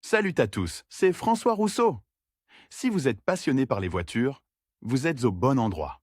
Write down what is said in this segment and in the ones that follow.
Salut à tous, c'est François Rousseau. Si vous êtes passionné par les voitures, vous êtes au bon endroit.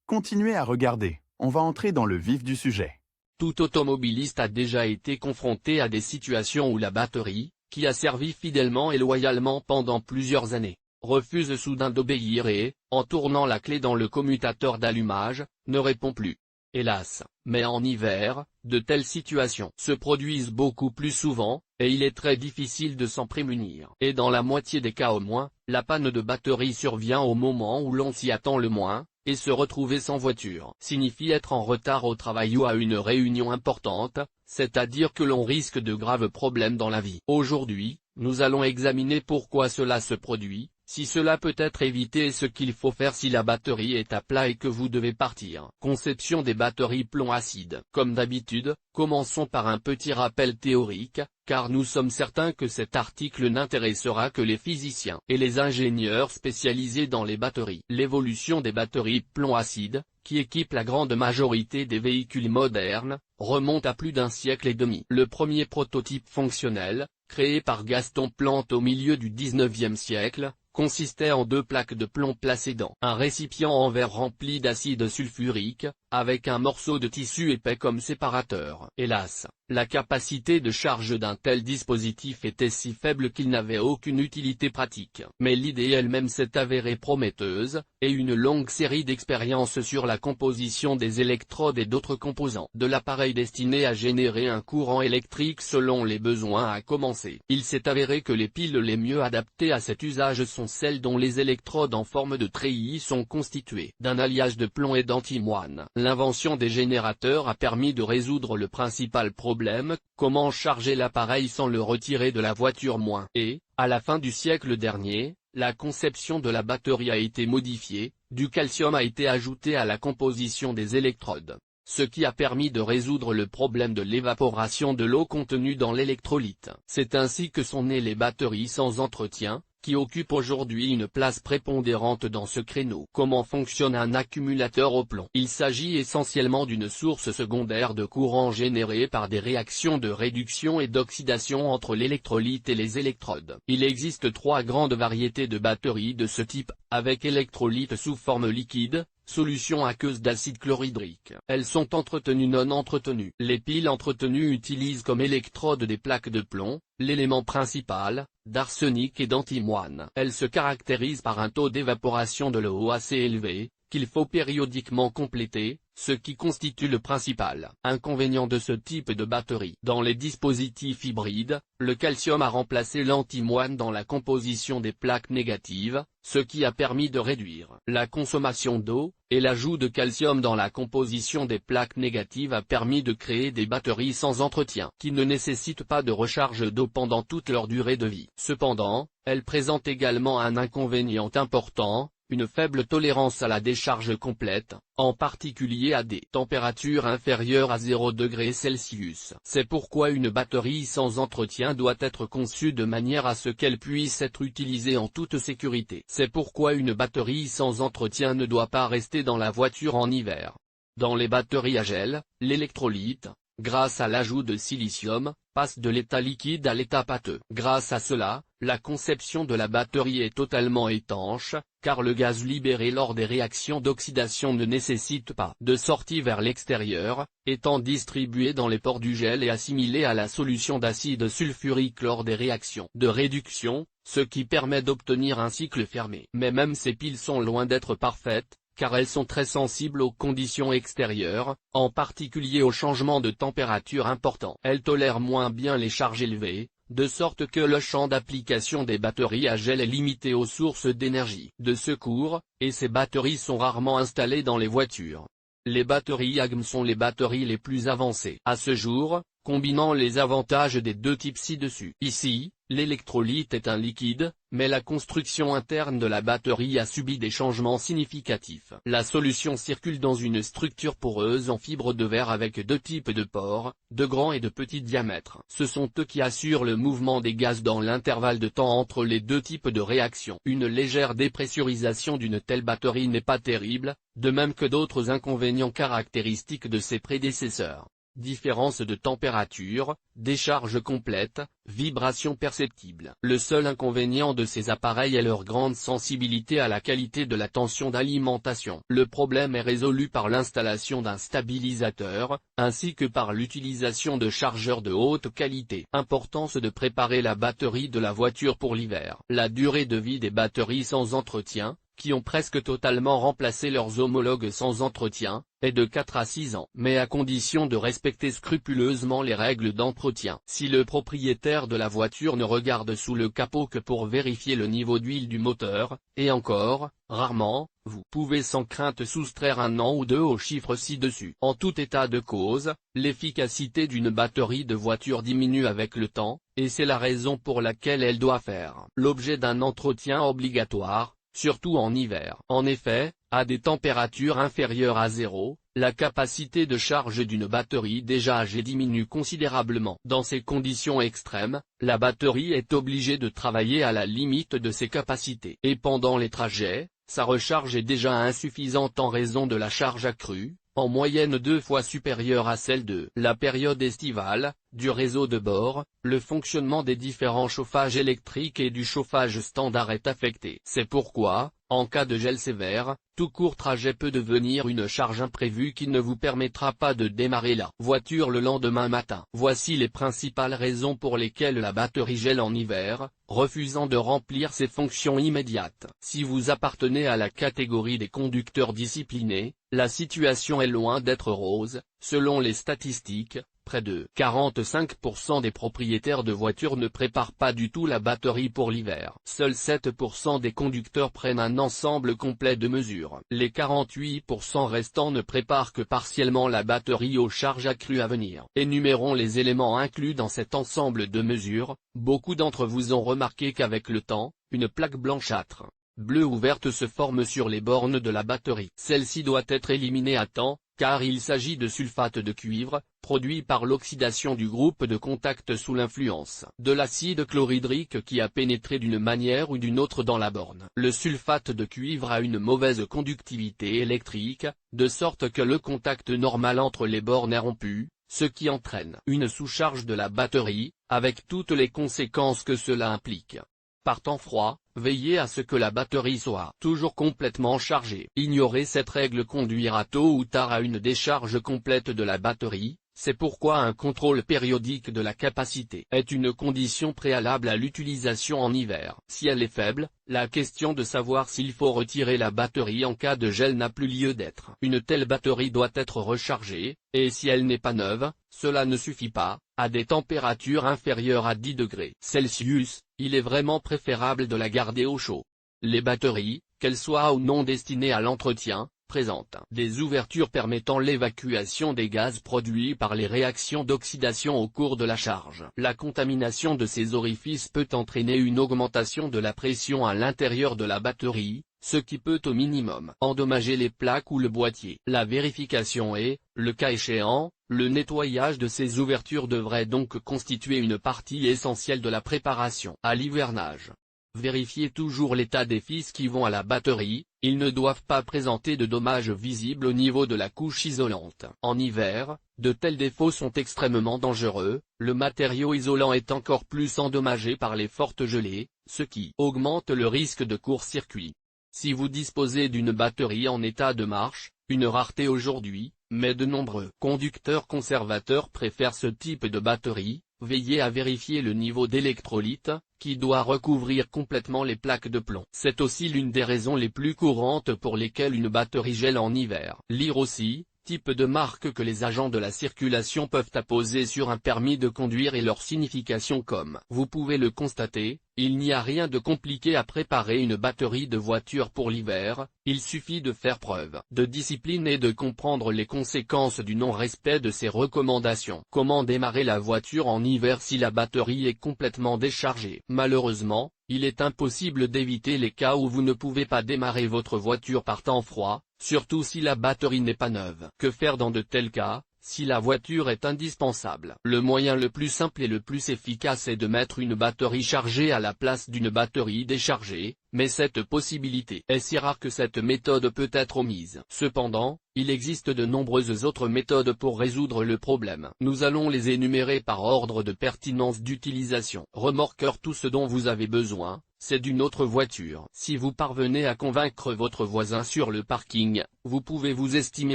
Continuez à regarder, on va entrer dans le vif du sujet. Tout automobiliste a déjà été confronté à des situations où la batterie, qui a servi fidèlement et loyalement pendant plusieurs années, refuse soudain d'obéir et, en tournant la clé dans le commutateur d'allumage, ne répond plus. Hélas, mais en hiver, de telles situations se produisent beaucoup plus souvent, et il est très difficile de s'en prémunir. Et dans la moitié des cas au moins, la panne de batterie survient au moment où l'on s'y attend le moins, et se retrouver sans voiture signifie être en retard au travail ou à une réunion importante, c'est-à-dire que l'on risque de graves problèmes dans la vie. Aujourd'hui, nous allons examiner pourquoi cela se produit, si cela peut être évité et ce qu'il faut faire si la batterie est à plat et que vous devez partir. Conception des batteries plomb-acide. Comme d'habitude, commençons par un petit rappel théorique, car nous sommes certains que cet article n'intéressera que les physiciens et les ingénieurs spécialisés dans les batteries. L'évolution des batteries plomb-acide, qui équipent la grande majorité des véhicules modernes, remonte à plus d'un siècle et demi. Le premier prototype fonctionnel, créé par Gaston Plante au milieu du XIXe siècle, consistait en deux plaques de plomb placées dans un récipient en verre rempli d'acide sulfurique, avec un morceau de tissu épais comme séparateur. Hélas, la capacité de charge d'un tel dispositif était si faible qu'il n'avait aucune utilité pratique. Mais l'idée elle-même s'est avérée prometteuse, et une longue série d'expériences sur la composition des électrodes et d'autres composants de l'appareil destiné à générer un courant électrique selon les besoins a commencé. Il s'est avéré que les piles les mieux adaptées à cet usage sont celles dont les électrodes en forme de treillis sont constituées d'un alliage de plomb et d'antimoine. L'invention des générateurs a permis de résoudre le principal problème, comment charger l'appareil sans le retirer de la voiture et, à la fin du siècle dernier, la conception de la batterie a été modifiée, du calcium a été ajouté à la composition des électrodes, ce qui a permis de résoudre le problème de l'évaporation de l'eau contenue dans l'électrolyte. C'est ainsi que sont nées les batteries sans entretien, qui occupe aujourd'hui une place prépondérante dans ce créneau. Comment fonctionne un accumulateur au plomb? Il s'agit essentiellement d'une source secondaire de courant générée par des réactions de réduction et d'oxydation entre l'électrolyte et les électrodes. Il existe trois grandes variétés de batteries de ce type, avec électrolyte sous forme liquide, solution aqueuse d'acide chlorhydrique. Elles sont entretenues non entretenues. Les piles entretenues utilisent comme électrode des plaques de plomb, l'élément principal, d'arsenic et d'antimoine. Elles se caractérisent par un taux d'évaporation de l'eau assez élevé, qu'il faut périodiquement compléter, ce qui constitue le principal inconvénient de ce type de batterie. Dans les dispositifs hybrides, le calcium a remplacé l'antimoine dans la composition des plaques négatives, ce qui a permis de réduire la consommation d'eau, et l'ajout de calcium dans la composition des plaques négatives a permis de créer des batteries sans entretien, qui ne nécessitent pas de recharge d'eau pendant toute leur durée de vie. Cependant, elles présentent également un inconvénient important, une faible tolérance à la décharge complète, en particulier à des températures inférieures à 0°C. C'est pourquoi une batterie sans entretien doit être conçue de manière à ce qu'elle puisse être utilisée en toute sécurité. C'est pourquoi une batterie sans entretien ne doit pas rester dans la voiture en hiver. Dans les batteries à gel, l'électrolyte, grâce à l'ajout de silicium, passe de l'état liquide à l'état pâteux. Grâce à cela, la conception de la batterie est totalement étanche, car le gaz libéré lors des réactions d'oxydation ne nécessite pas de sortie vers l'extérieur, étant distribué dans les pores du gel et assimilé à la solution d'acide sulfurique lors des réactions de réduction, ce qui permet d'obtenir un cycle fermé. Mais même ces piles sont loin d'être parfaites, car elles sont très sensibles aux conditions extérieures, en particulier aux changements de température importants. Elles tolèrent moins bien les charges élevées, de sorte que le champ d'application des batteries à gel est limité aux sources d'énergie de secours, et ces batteries sont rarement installées dans les voitures. Les batteries AGM sont les batteries les plus avancées à ce jour, combinant les avantages des deux types ci-dessus. Ici, l'électrolyte est un liquide, mais la construction interne de la batterie a subi des changements significatifs. La solution circule dans une structure poreuse en fibre de verre avec deux types de pores, de grand et de petit diamètre. Ce sont eux qui assurent le mouvement des gaz dans l'intervalle de temps entre les deux types de réactions. Une légère dépressurisation d'une telle batterie n'est pas terrible, de même que d'autres inconvénients caractéristiques de ses prédécesseurs. différence de température, décharge complète, vibration perceptible. Le seul inconvénient de ces appareils est leur grande sensibilité à la qualité de la tension d'alimentation. Le problème est résolu par l'installation d'un stabilisateur, ainsi que par l'utilisation de chargeurs de haute qualité. Importance de préparer la batterie de la voiture pour l'hiver. La durée de vie des batteries sans entretien, qui ont presque totalement remplacé leurs homologues sans entretien, est de 4 à 6 ans, mais à condition de respecter scrupuleusement les règles d'entretien. Si le propriétaire de la voiture ne regarde sous le capot que pour vérifier le niveau d'huile du moteur, et encore, rarement, vous pouvez sans crainte soustraire 1 an ou 2 aux chiffres ci-dessus. En tout état de cause, l'efficacité d'une batterie de voiture diminue avec le temps, et c'est la raison pour laquelle elle doit faire l'objet d'un entretien obligatoire, surtout en hiver. En effet, à des températures inférieures à 0, la capacité de charge d'une batterie déjà âgée diminue considérablement. Dans ces conditions extrêmes, la batterie est obligée de travailler à la limite de ses capacités. Et pendant les trajets, sa recharge est déjà insuffisante en raison de la charge accrue, en moyenne 2 fois supérieure à celle de la période estivale, du réseau de bord. Le fonctionnement des différents chauffages électriques et du chauffage standard est affecté. C'est pourquoi, en cas de gel sévère, tout court trajet peut devenir une charge imprévue qui ne vous permettra pas de démarrer la voiture le lendemain matin. Voici les principales raisons pour lesquelles la batterie gèle en hiver, refusant de remplir ses fonctions immédiates. Si vous appartenez à la catégorie des conducteurs disciplinés, la situation est loin d'être rose. Selon les statistiques, près de 45% des propriétaires de voitures ne préparent pas du tout la batterie pour l'hiver. Seuls 7% des conducteurs prennent un ensemble complet de mesures. Les 48% restants ne préparent que partiellement la batterie aux charges accrues à venir. Énumérons les éléments inclus dans cet ensemble de mesures. Beaucoup d'entre vous ont remarqué qu'avec le temps, une plaque blanchâtre, bleue ou verte se forme sur les bornes de la batterie. Celle-ci doit être éliminée à temps, car il s'agit de sulfate de cuivre, produit par l'oxydation du groupe de contact sous l'influence de l'acide chlorhydrique qui a pénétré d'une manière ou d'une autre dans la borne. Le sulfate de cuivre a une mauvaise conductivité électrique, de sorte que le contact normal entre les bornes est rompu, ce qui entraîne une sous-charge de la batterie, avec toutes les conséquences que cela implique. Par temps froid, veillez à ce que la batterie soit toujours complètement chargée. Ignorer cette règle conduira tôt ou tard à une décharge complète de la batterie. C'est pourquoi un contrôle périodique de la capacité est une condition préalable à l'utilisation en hiver. Si elle est faible, la question de savoir s'il faut retirer la batterie en cas de gel n'a plus lieu d'être. Une telle batterie doit être rechargée, et si elle n'est pas neuve, cela ne suffit pas. À des températures inférieures à 10 degrés Celsius, il est vraiment préférable de la garder au chaud. Les batteries, qu'elles soient ou non destinées à l'entretien, présentent des ouvertures permettant l'évacuation des gaz produits par les réactions d'oxydation au cours de la charge. La contamination de ces orifices peut entraîner une augmentation de la pression à l'intérieur de la batterie, ce qui peut au minimum endommager les plaques ou le boîtier. La vérification et, le cas échéant, le nettoyage de ces ouvertures devrait donc constituer une partie essentielle de la préparation à l'hivernage. Vérifiez toujours l'état des fils qui vont à la batterie, ils ne doivent pas présenter de dommages visibles au niveau de la couche isolante. En hiver, de tels défauts sont extrêmement dangereux, le matériau isolant est encore plus endommagé par les fortes gelées, ce qui augmente le risque de court-circuit. Si vous disposez d'une batterie en état de marche, une rareté aujourd'hui, mais de nombreux conducteurs conservateurs préfèrent ce type de batterie, veillez à vérifier le niveau d'électrolyte, qui doit recouvrir complètement les plaques de plomb. C'est aussi l'une des raisons les plus courantes pour lesquelles une batterie gèle en hiver. Lire aussi, type de marque que les agents de la circulation peuvent apposer sur un permis de conduire et leur signification comme. Vous pouvez le constater, il n'y a rien de compliqué à préparer une batterie de voiture pour l'hiver, il suffit de faire preuve de discipline et de comprendre les conséquences du non-respect de ces recommandations. Comment démarrer la voiture en hiver si la batterie est complètement déchargée? Malheureusement, il est impossible d'éviter les cas où vous ne pouvez pas démarrer votre voiture par temps froid, surtout si la batterie n'est pas neuve. Que faire dans de tels cas? Si la voiture est indispensable, le moyen le plus simple et le plus efficace est de mettre une batterie chargée à la place d'une batterie déchargée, mais cette possibilité est si rare que cette méthode peut être omise. Cependant, il existe de nombreuses autres méthodes pour résoudre le problème. Nous allons les énumérer par ordre de pertinence d'utilisation. Remorqueur, tout ce dont vous avez besoin, c'est d'une autre voiture. Si vous parvenez à convaincre votre voisin sur le parking, vous pouvez vous estimer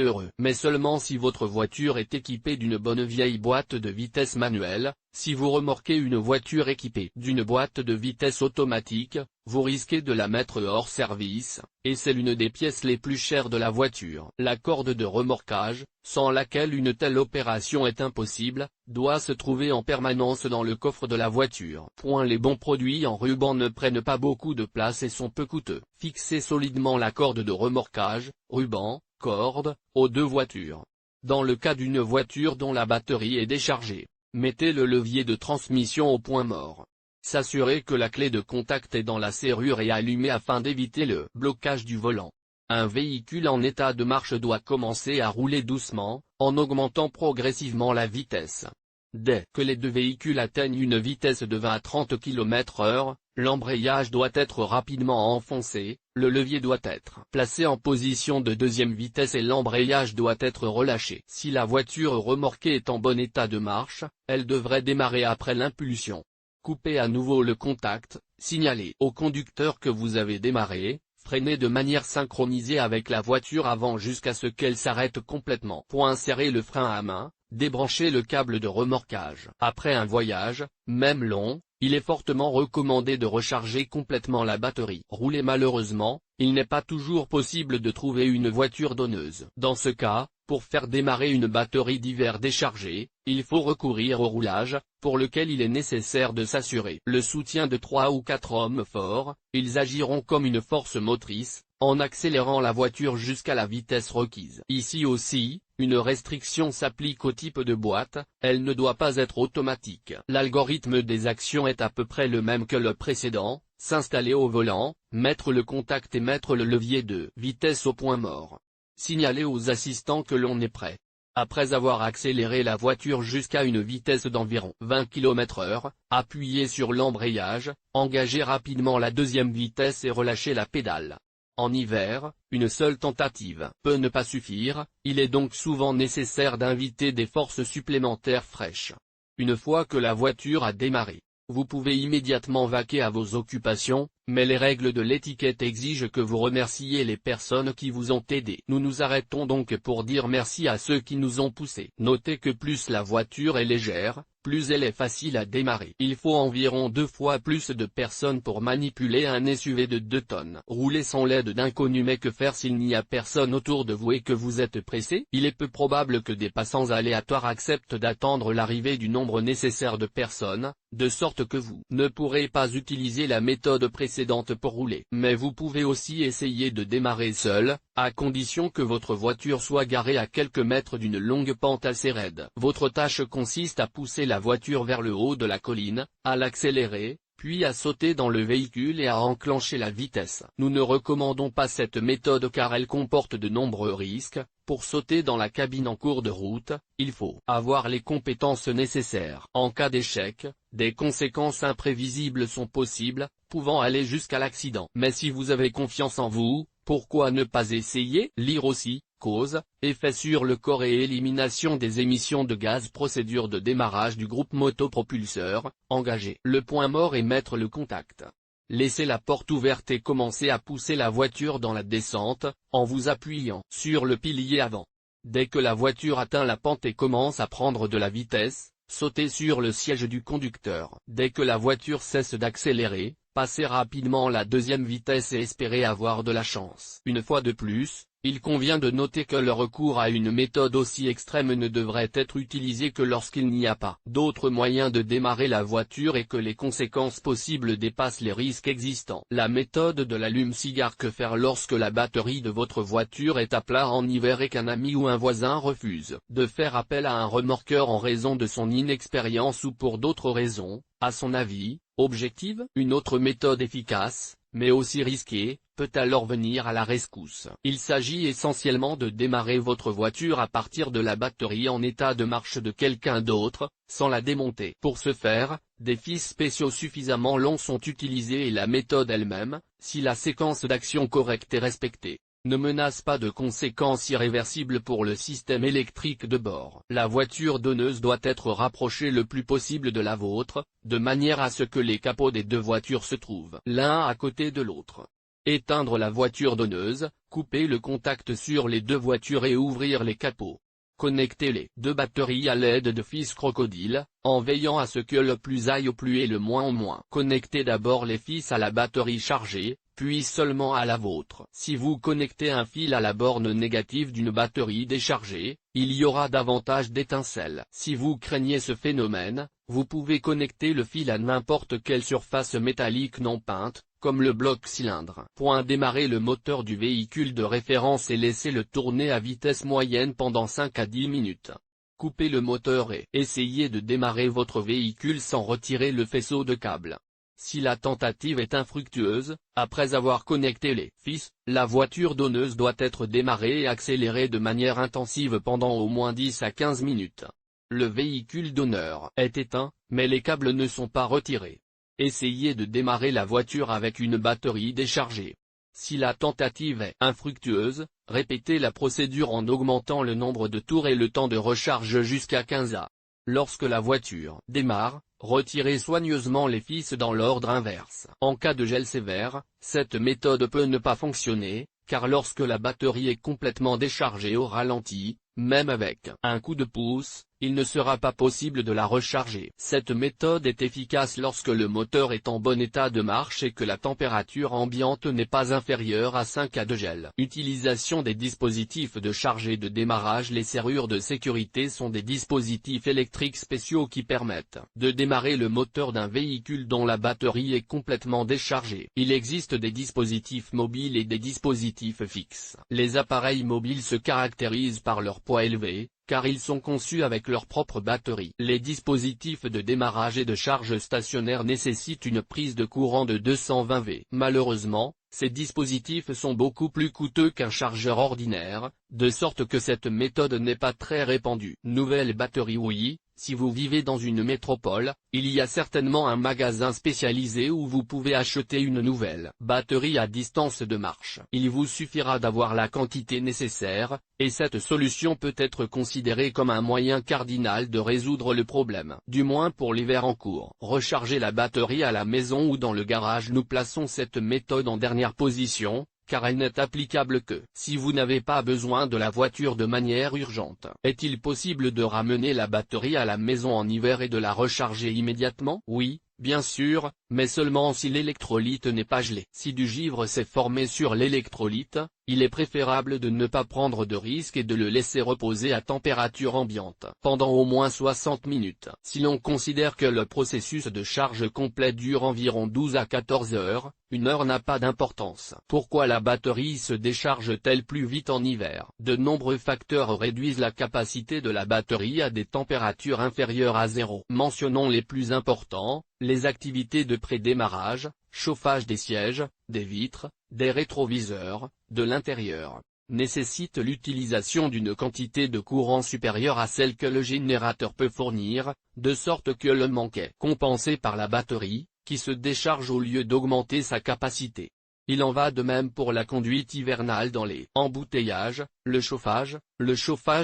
heureux. Mais seulement si votre voiture est équipée d'une bonne vieille boîte de vitesse manuelle. Si vous remorquez une voiture équipée d'une boîte de vitesse automatique, vous risquez de la mettre hors service, et c'est l'une des pièces les plus chères de la voiture. La corde de remorquage, sans laquelle une telle opération est impossible, doit se trouver en permanence dans le coffre de la voiture. Les bons produits en ruban ne prennent pas beaucoup de place et sont peu coûteux. Fixez solidement la corde de remorquage, ruban, corde, aux deux voitures. Dans le cas d'une voiture dont la batterie est déchargée, mettez le levier de transmission au point mort. S'assurez que la clé de contact est dans la serrure et allumée afin d'éviter le blocage du volant. Un véhicule en état de marche doit commencer à rouler doucement, en augmentant progressivement la vitesse. Dès que les deux véhicules atteignent une vitesse de 20 à 30 km/h, l'embrayage doit être rapidement enfoncé, le levier doit être placé en position de deuxième vitesse et l'embrayage doit être relâché. Si la voiture remorquée est en bon état de marche, elle devrait démarrer après l'impulsion. Coupez à nouveau le contact, signalez au conducteur que vous avez démarré, freinez de manière synchronisée avec la voiture avant jusqu'à ce qu'elle s'arrête complètement. Serrez le frein à main, débranchez le câble de remorquage. Après un voyage, même long, il est fortement recommandé de recharger complètement la batterie. Malheureusement, il n'est pas toujours possible de trouver une voiture donneuse. Dans ce cas, pour faire démarrer une batterie d'hiver déchargée, il faut recourir au roulage, pour lequel il est nécessaire de s'assurer le soutien de 3 ou 4 hommes forts. Ils agiront comme une force motrice, en accélérant la voiture jusqu'à la vitesse requise. Ici aussi, une restriction s'applique au type de boîte, elle ne doit pas être automatique. L'algorithme des actions est à peu près le même que le précédent, s'installer au volant, mettre le contact et mettre le levier de vitesse au point mort. Signaler aux assistants que l'on est prêt. Après avoir accéléré la voiture jusqu'à une vitesse d'environ 20 km/h, appuyez sur l'embrayage, engagez rapidement la deuxième vitesse et relâchez la pédale. En hiver, une seule tentative peut ne pas suffire, il est donc souvent nécessaire d'inviter des forces supplémentaires fraîches. Une fois que la voiture a démarré, vous pouvez immédiatement vaquer à vos occupations, mais les règles de l'étiquette exigent que vous remerciez les personnes qui vous ont aidé. Nous nous arrêtons donc pour dire merci à ceux qui nous ont poussés. Notez que plus la voiture est légère, plus elle est facile à démarrer. Il faut environ 2 fois plus de personnes pour manipuler un SUV de 2 tonnes. Rouler sans l'aide d'inconnus, mais que faire s'il n'y a personne autour de vous et que vous êtes pressé? Il est peu probable que des passants aléatoires acceptent d'attendre l'arrivée du nombre nécessaire de personnes, de sorte que vous ne pourrez pas utiliser la méthode précédente pour rouler. Mais vous pouvez aussi essayer de démarrer seul, à condition que votre voiture soit garée à quelques mètres d'une longue pente assez raide. Votre tâche consiste à pousser la voiture vers le haut de la colline, à l'accélérer, puis à sauter dans le véhicule et à enclencher la vitesse. Nous ne recommandons pas cette méthode car elle comporte de nombreux risques. Pour sauter dans la cabine en cours de route, il faut avoir les compétences nécessaires. En cas d'échec, des conséquences imprévisibles sont possibles, pouvant aller jusqu'à l'accident. Mais si vous avez confiance en vous, pourquoi ne pas essayer? Lire aussi, cause, effet sur le corps et élimination des émissions de gaz. Procédure de démarrage du groupe motopropulseur, engager le point mort et mettre le contact. Laissez la porte ouverte et commencez à pousser la voiture dans la descente, en vous appuyant sur le pilier avant. Dès que la voiture atteint la pente et commence à prendre de la vitesse, sautez sur le siège du conducteur. Dès que la voiture cesse d'accélérer, passez rapidement la deuxième vitesse et espérez avoir de la chance. Une fois de plus, il convient de noter que le recours à une méthode aussi extrême ne devrait être utilisé que lorsqu'il n'y a pas d'autre moyen de démarrer la voiture et que les conséquences possibles dépassent les risques existants. La méthode de l'allume-cigare. Que faire lorsque la batterie de votre voiture est à plat en hiver et qu'un ami ou un voisin refuse de faire appel à un remorqueur en raison de son inexpérience ou pour d'autres raisons, à son avis, objective? Une autre méthode efficace, mais aussi risqué, peut alors venir à la rescousse. Il s'agit essentiellement de démarrer votre voiture à partir de la batterie en état de marche de quelqu'un d'autre, sans la démonter. Pour ce faire, des fils spéciaux suffisamment longs sont utilisés et la méthode elle-même, si la séquence d'action correcte est respectée, ne menace pas de conséquences irréversibles pour le système électrique de bord. La voiture donneuse doit être rapprochée le plus possible de la vôtre, de manière à ce que les capots des deux voitures se trouvent l'un à côté de l'autre. Éteindre la voiture donneuse, couper le contact sur les deux voitures et ouvrir les capots. Connectez les deux batteries à l'aide de fils crocodile, en veillant à ce que le plus aille au plus et le moins au moins. Connectez d'abord les fils à la batterie chargée, puis seulement à la vôtre. Si vous connectez un fil à la borne négative d'une batterie déchargée, il y aura davantage d'étincelles. Si vous craignez ce phénomène, vous pouvez connecter le fil à n'importe quelle surface métallique non peinte, comme le bloc cylindre. Démarrer le moteur du véhicule de référence et laissez-le tourner à vitesse moyenne pendant 5 à 10 minutes. Coupez le moteur et essayez de démarrer votre véhicule sans retirer le faisceau de câble. Si la tentative est infructueuse, après avoir connecté les fils, la voiture donneuse doit être démarrée et accélérée de manière intensive pendant au moins 10 à 15 minutes. Le véhicule donneur est éteint, mais les câbles ne sont pas retirés. Essayez de démarrer la voiture avec une batterie déchargée. Si la tentative est infructueuse, répétez la procédure en augmentant le nombre de tours et le temps de recharge jusqu'à 15 A. Lorsque la voiture démarre, retirez soigneusement les fils dans l'ordre inverse. En cas de gel sévère, cette méthode peut ne pas fonctionner, car lorsque la batterie est complètement déchargée au ralenti, même avec un coup de pouce, il ne sera pas possible de la recharger. Cette méthode est efficace lorsque le moteur est en bon état de marche et que la température ambiante n'est pas inférieure à 5 à 2 gel. Utilisation des dispositifs de charge et de démarrage. Les serrures de sécurité sont des dispositifs électriques spéciaux qui permettent de démarrer le moteur d'un véhicule dont la batterie est complètement déchargée. Il existe des dispositifs mobiles et des dispositifs fixes. Les appareils mobiles se caractérisent par leur poids élevé, car ils sont conçus avec leur propre batterie. Les dispositifs de démarrage et de charge stationnaire nécessitent une prise de courant de 220 V. Malheureusement, ces dispositifs sont beaucoup plus coûteux qu'un chargeur ordinaire, de sorte que cette méthode n'est pas très répandue. Nouvelle batterie. Oui, si vous vivez dans une métropole, il y a certainement un magasin spécialisé où vous pouvez acheter une nouvelle batterie à distance de marche. Il vous suffira d'avoir la quantité nécessaire, et cette solution peut être considérée comme un moyen cardinal de résoudre le problème. Du moins pour l'hiver en cours. Recharger la batterie à la maison ou dans le garage. Nous plaçons cette méthode en dernière position, car elle n'est applicable que si vous n'avez pas besoin de la voiture de manière urgente. Est-il possible de ramener la batterie à la maison en hiver et de la recharger immédiatement? Oui, bien sûr, mais seulement si l'électrolyte n'est pas gelé. Si du givre s'est formé sur l'électrolyte, il est préférable de ne pas prendre de risque et de le laisser reposer à température ambiante pendant au moins 60 minutes. Si l'on considère que le processus de charge complet dure environ 12 à 14 heures, une heure n'a pas d'importance. Pourquoi la batterie se décharge-t-elle plus vite en hiver? De nombreux facteurs réduisent la capacité de la batterie à des températures inférieures à 0. Mentionnons les plus importants: les activités de pré-démarrage, chauffage des sièges, des vitres, des rétroviseurs, de l'intérieur, nécessite l'utilisation d'une quantité de courant supérieure à celle que le générateur peut fournir, de sorte que le manque est compensé par la batterie, qui se décharge au lieu d'augmenter sa capacité. Il en va de même pour la conduite hivernale dans les embouteillages. Le chauffage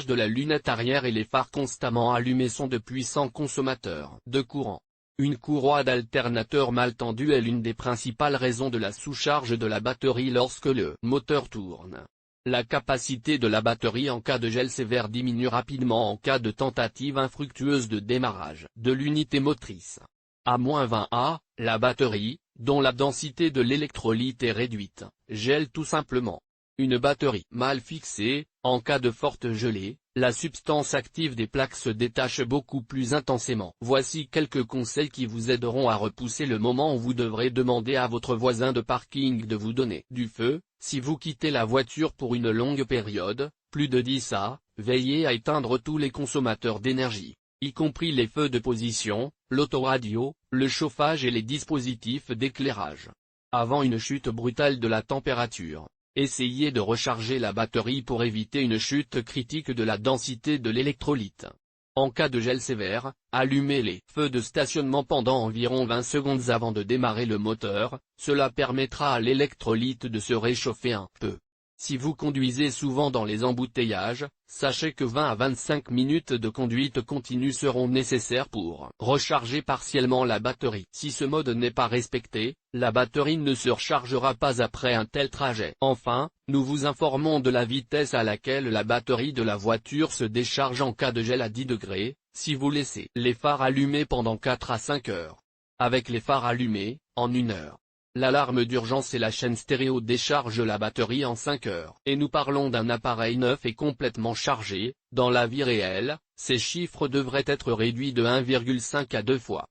de la lunette arrière et les phares constamment allumés sont de puissants consommateurs de courant. Une courroie d'alternateur mal tendue est l'une des principales raisons de la sous-charge de la batterie lorsque le moteur tourne. La capacité de la batterie en cas de gel sévère diminue rapidement en cas de tentative infructueuse de démarrage de l'unité motrice. À -20 A, la batterie, dont la densité de l'électrolyte est réduite, gèle tout simplement. Une batterie mal fixée, en cas de forte gelée, la substance active des plaques se détache beaucoup plus intensément. Voici quelques conseils qui vous aideront à repousser le moment où vous devrez demander à votre voisin de parking de vous donner du feu. Si vous quittez la voiture pour une longue période, plus de 10 A, veillez à éteindre tous les consommateurs d'énergie, y compris les feux de position, l'autoradio, le chauffage et les dispositifs d'éclairage. Avant une chute brutale de la température, essayez de recharger la batterie pour éviter une chute critique de la densité de l'électrolyte. En cas de gel sévère, allumez les feux de stationnement pendant environ 20 secondes avant de démarrer le moteur, cela permettra à l'électrolyte de se réchauffer un peu. Si vous conduisez souvent dans les embouteillages, sachez que 20 à 25 minutes de conduite continue seront nécessaires pour recharger partiellement la batterie. Si ce mode n'est pas respecté, la batterie ne se rechargera pas après un tel trajet. Enfin, nous vous informons de la vitesse à laquelle la batterie de la voiture se décharge en cas de gel à 10 degrés, si vous laissez les phares allumés pendant 4 à 5 heures. Avec les phares allumés, en 1 heure, l'alarme d'urgence et la chaîne stéréo déchargent la batterie en 5 heures. Et nous parlons d'un appareil neuf et complètement chargé. Dans la vie réelle, ces chiffres devraient être réduits de 1,5 à 2 fois.